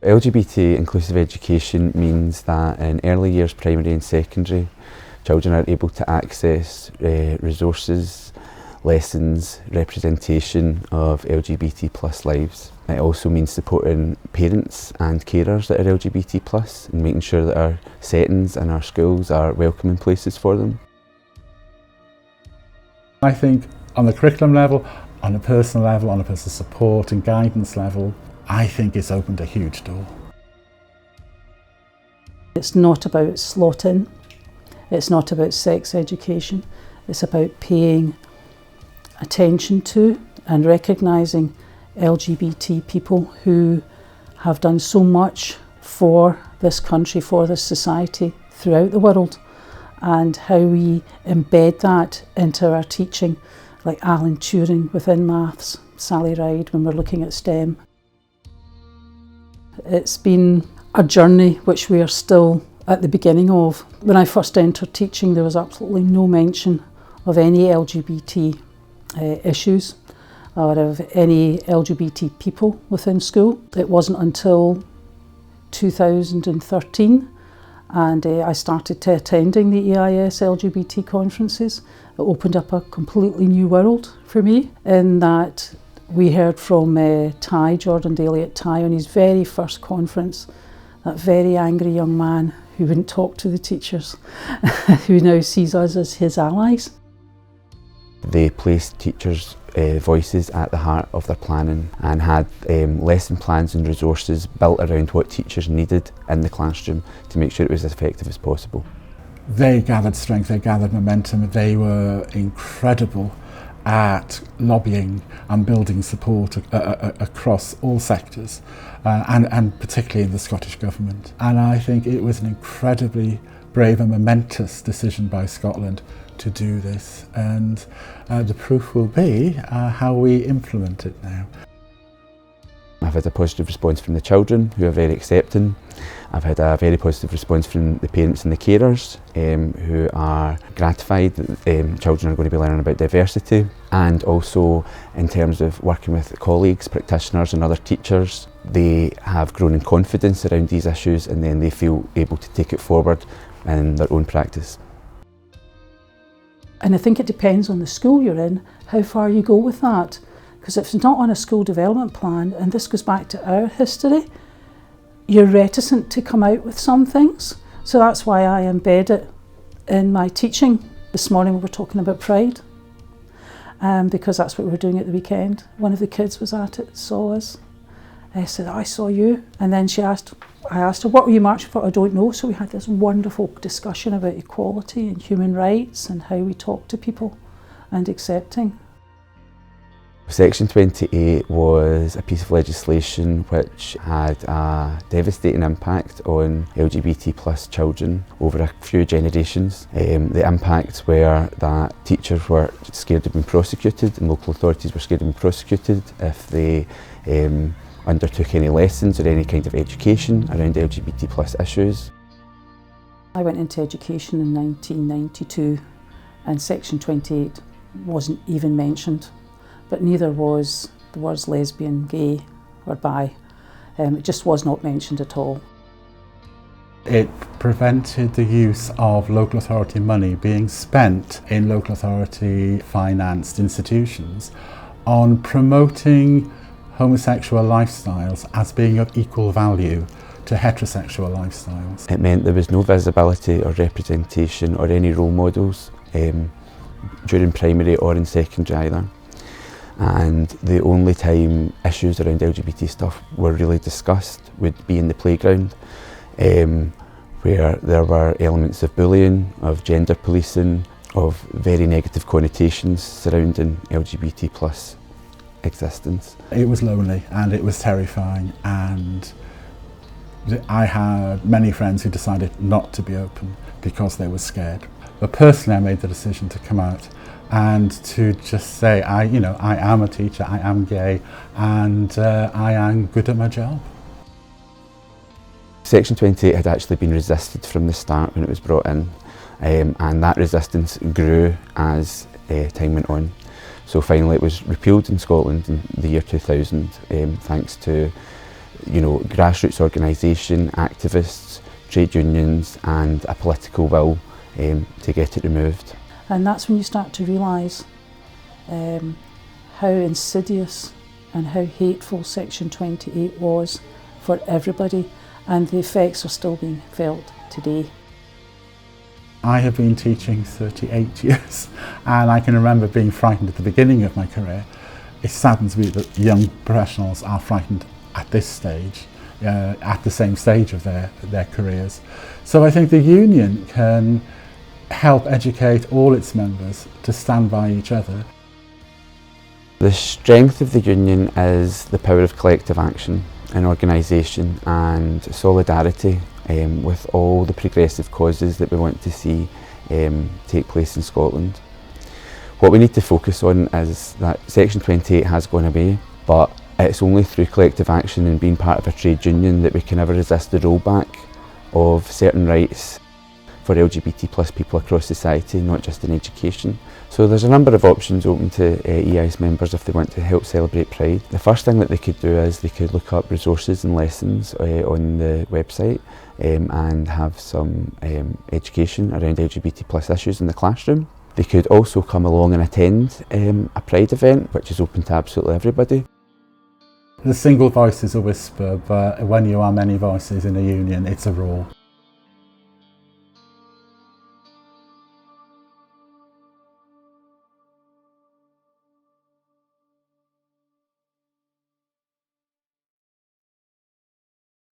LGBT inclusive education means that in early years, primary and secondary, children are able to access resources, lessons, representation of LGBT plus lives. It also means supporting parents and carers that are LGBT plus and making sure that our settings and our schools are welcoming places for them. I think on the curriculum level, on a personal level, on a personal support and guidance level, I think it's opened a huge door. It's not about slotting, it's not about sex education, it's about paying attention to and recognising LGBT people who have done so much for this country, for this society throughout the world, and how we embed that into our teaching, like Alan Turing within maths, Sally Ride when we're looking at STEM. It's been a journey which we are still at the beginning of. When I first entered teaching, there was absolutely no mention of any LGBT issues or of any LGBT people within school. It wasn't until 2013 and I started attending the EIS LGBT conferences. It opened up a completely new world for me in that we heard from Jordan Daly at Ty on his very first conference, that very angry young man who wouldn't talk to the teachers, who now sees us as his allies. They placed teachers' voices at the heart of their planning and had lesson plans and resources built around what teachers needed in the classroom to make sure it was as effective as possible. They gathered strength, they gathered momentum, they were incredible at lobbying and building support across all sectors and particularly in the Scottish Government. And I think it was an incredibly brave and momentous decision by Scotland to do this, and the proof will be how we implement it now. I've had a positive response from the children who are very accepting. I've had a very positive response from the parents and the carers who are gratified that children are going to be learning about diversity, and also in terms of working with colleagues, practitioners and other teachers, they have grown in confidence around these issues and then they feel able to take it forward in their own practice. And I think it depends on the school you're in, how far you go with that. Because if it's not on a school development plan, and this goes back to our history, you're reticent to come out with some things. So that's why I embed it in my teaching. This morning we were talking about Pride, because that's what we were doing at the weekend. One of the kids was at it, saw us. I said, I saw you. And then I asked her, what were you marching for? I don't know. So we had this wonderful discussion about equality and human rights and how we talk to people and accepting. Section 28 was a piece of legislation which had a devastating impact on LGBT plus children over a few generations. The impacts were that teachers were scared of being prosecuted and local authorities were scared of being prosecuted if they undertook any lessons or any kind of education around LGBT plus issues. I went into education in 1992 and Section 28 wasn't even mentioned. But neither was the words lesbian, gay or bi. It just was not mentioned at all. It prevented the use of local authority money being spent in local authority financed institutions on promoting homosexual lifestyles as being of equal value to heterosexual lifestyles. It meant there was no visibility or representation or any role models during primary or in secondary either. And the only time issues around LGBT stuff were really discussed would be in the playground, where there were elements of bullying, of gender policing, of very negative connotations surrounding LGBT plus existence. It was lonely and it was terrifying, and I had many friends who decided not to be open because they were scared. But personally I made the decision to come out and to just say, I am a teacher, I am gay, and I am good at my job. Section 28 had actually been resisted from the start when it was brought in, and that resistance grew as time went on. So finally it was repealed in Scotland in the year 2000, thanks to grassroots organisation, activists, trade unions and a political will to get it removed. And that's when you start to realise how insidious and how hateful Section 28 was for everybody, and the effects are still being felt today. I have been teaching 38 years and I can remember being frightened at the beginning of my career. It saddens me that young professionals are frightened at this stage, at the same stage of their careers. So I think the union can help educate all its members to stand by each other. The strength of the union is the power of collective action and organisation and solidarity with all the progressive causes that we want to see take place in Scotland. What we need to focus on is that Section 28 has gone away, but it's only through collective action and being part of a trade union that we can ever resist the rollback of certain rights for LGBT+ people across society, not just in education. So there's a number of options open to EIS members if they want to help celebrate Pride. The first thing that they could do is they could look up resources and lessons on the website and have some education around LGBT+ issues in the classroom. They could also come along and attend a Pride event, which is open to absolutely everybody. The single voice is a whisper, but when you are many voices in a union, it's a roar.